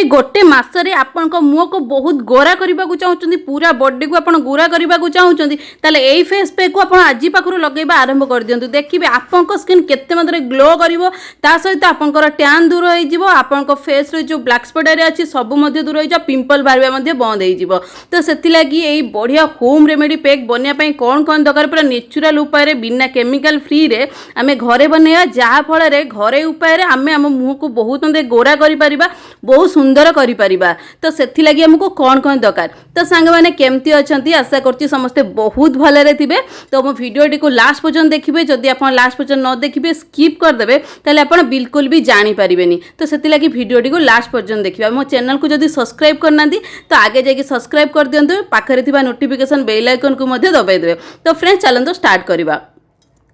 गोटे मसरे आपण मुह को बहुत गोरा करने को चाहते पूरा बॉडी को आप गोरा करने को चाहते ताले यही फेस पैक को आप आज पाखु लगेगा आरंभ कर दिंतु देखिए आपंक स्किन केते मात्रा ग्लो करिवो ता सहित आपंकर टैन दूर हो आपंक फेस रे जो ब्लैक स्पॉट एरिया अच्छी सब दूर हो पिंपल बाहर बंद हो तो से यही बढ़िया होम रेमेडी पैक बनवाई कौन कौन दरकार पूरा नेचुरल उपाय बिना केमिकल फ्री रे आम घरे बनवा जहाँफल घरे उपाय आम आम मुह को बहुत गोरा कर बहुत सुंदर करिपरिबा तो सेथि लगी हमको कौन कौन दरकार तो सांग माने केमती अछंती आशा करछि समस्ते बहुत भलरे थिबे तो मो वीडियोटी को लास्ट पर्यंत देखिबे जदि आपण लास्ट पर्यंत न देखिबे स्किप कर देबे ताले आपण बिल्कुल भी जानि परिबेनी तो सेथि लगी वीडियोटी को लास्ट पर्यंत देखिबा मो चैनल को जदि सब्सक्राइब करनांदी तो आगे जाके सब्सक्राइब कर दियंतु पाखरे थिबा नोटिफिकेशन बेल आइकन को मध्ये दबाई देबे तो फ्रेंड्स चलंतो स्टार्ट करबा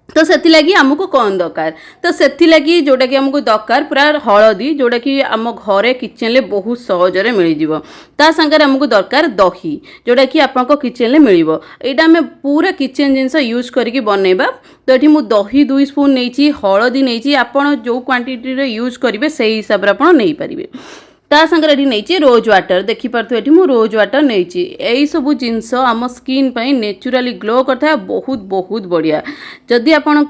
तो से लगी आमको कौन दरकार तो से लगी जोटा कि आमको दरकार पूरा हलदी जोटा कि आम घरे किचन ले बहुत सहजरे मिल जाव ता संगे आमको दरकार दही जोटा कि आप किचन ले मिल यहाँ आम पूरा किचन जिनस यूज करके बनइबा तो ये मुझे दही 2 स्पून नहीं हलदी नहीं आपड़ जो क्वांटिटी यूज करेंगे से हिसाब से आप नहीं पारे ता संगे ये नहीं रोज वाटर देखिपे ये रोज वाटर नहीं यही सब जिनस आम स्किन पर नेचुराली ग्लो करता है बहुत बहुत बढ़िया जदि आपण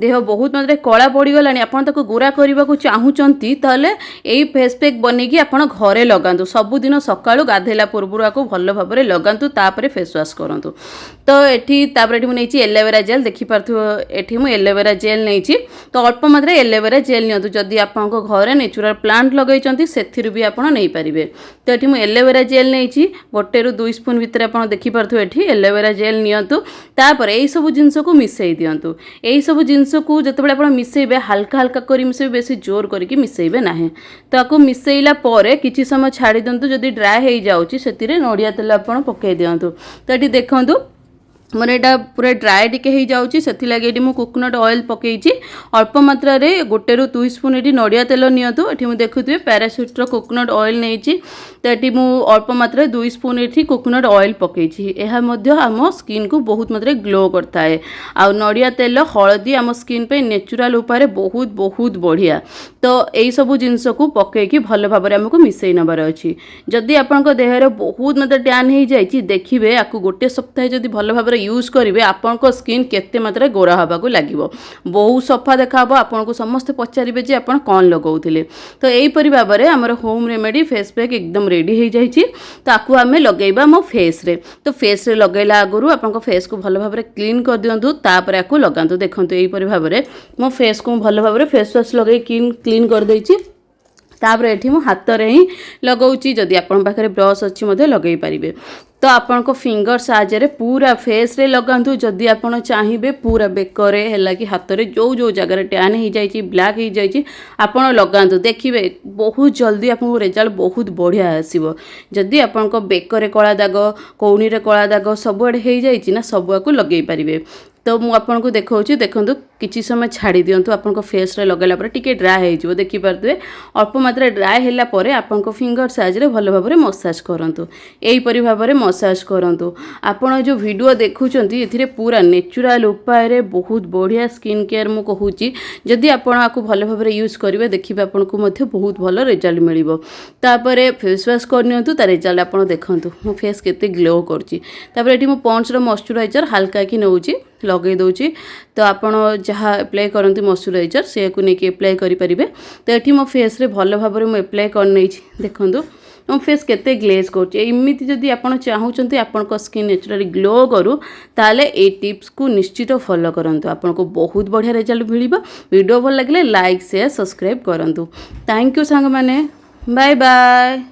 देह बहुत मात्रा कला पड़गला आपड़ गोरा करने को चाहूँगी ताले यही फेस पैक बनईकि आप घरे लगातु सबुदिन सकाळु गाधेला पूर्व आपको भल भाव में लगातु तापर फेस वाश करूँ तो ये मुझे एलोवेरा जेल देखिपे ये मुझे एलोवेरा जेल नहीं तो अल्प मात्रा एलोवेरा जेल नियंतु जदि आप घरे नेचुरल प्लांट लगे से भी आप नहीं पारे तो ये मुझे एलोवेरा जेल नहीं 1 ରୁ 2 स्पून भितर आप देखिपे ये एलोवेरा जेल नियंतु तापर यही सब जिनस को मिसई दिंतु यही सब जिनस को जितेबाला आप मिसैबे हल्का हल्का कर मिसैबे बेसी जोर करके मिसैबे ना तो आपको मिसैला किछि समय छाड़ी दिंतु जदि ड्राए हो जाऊँगी से नड़िया तेल आप पकई दिंतु तो ये देखूँ मोर यहाँ पूरा ड्राए टिके हो जाऊँगी से लगे मुझे कोकोनट ऑयल पकई अल्प मात्रा 1 ରୁ 2 स्पून ये नड़िया तेल नियंतु ये मुझे देखुए पैराशूटर कोकोनट ऑयल नहीं तो ये मुझे अल्प मात्रा 2 स्पून ये कोकोनट ऑयल पकई आम स्किन को बहुत मात्रा ग्लो करता है आ नड़िया तेल हलदी आम स्किन पे नेचुरल उपाय बहुत बहुत बढ़िया तो यही सब जिनस को पकईकि भल भाव में आमको मिसई नबार अच्छी जदि आपण देहर बहुत मात्रा टैन हो जाए देखिए आपको गोटे सप्ताह जब भल भाव यूज करेंगे आपण स्किन केते मात्रा गोरा हवा को लगे बहुत सफा देखा आपन को समस्ते पचारे जे आप कौन लगौले तो यहीपरि भाव में आम होम रेमेडी फेस पैक एकदम रेडी हो जाए तो आपको आम लगेगा मो फेस रे तो फेस रे लगेला आगु आप फेस को भल भाव में क्लीन कर दिंतु तापर आपको लगातु देखो यहीपरि भाव में मो फेस को भल भाव में फेस वाश लगे क्लीन कर देछि तापर ये मो हाथ में ही लगाऊँगी जदि आपण पाखे ब्रश अच्छी लगे पारे तो आपण को फिंगर साहाय्य पूरा फेस रे लगातु जदि आपण चाहिए पूरा बेकरे है कि हाथ में जो जो जगह टैन हो जाए ब्लैक हो जाए आपण लगातु देखिए बहुत जल्दी आपको रिजल्ट बहुत बढ़िया आसो जदि आपण बेकरे कला दाग कौणी कला दाग सबुआड़े हो जाए ना सबुआ को लगे पारे तो मुझे आपको देखा देखो किसी समय छाड़ी दिंतु आप फेस रे लगेला पर टिके ड्राए हो देखिपे अल्प मात्रा ड्राए है आपण फिंगर साइज भल भाव में मसाज करूँ यहीपरि भाव में मसाज करूँ आपड़ जो वीडियो देखुंत ये पूरा नेचुरल उपाय बहुत बढ़िया स्किन केयर मु कहूँ जदि आपको भल भाव में यूज करेंगे देखिए आपको बहुत भल रिजल्ट मिल तापर फेस वाश करनी तार रिजल्ट आप देखूँ मो फेस केते ग्लो कर पॉन्ड्स मॉइस्चराइजर हल्का कि नौ लगे दूची तो आपण जहाँ एप्लाय करती मॉइस्चराइजर से नहीं एप्लाय करेंगे तो ये मो फेस रे भल भाव में एप्लाय करनी देखूँ मो फेस केते ग्लेज करमती जदि आप चाहूँगी आपण स्किन नेचुरली ग्लो करूँ ताले ए टिप्स को निश्चित फॉलो करूँ आपको बहुत बढ़िया रिजल्ट मिल वीडियो भल लगे लाइक शेयर सब्सक्राइब करूँ थैंक यू सांग मैंने बाय बाय।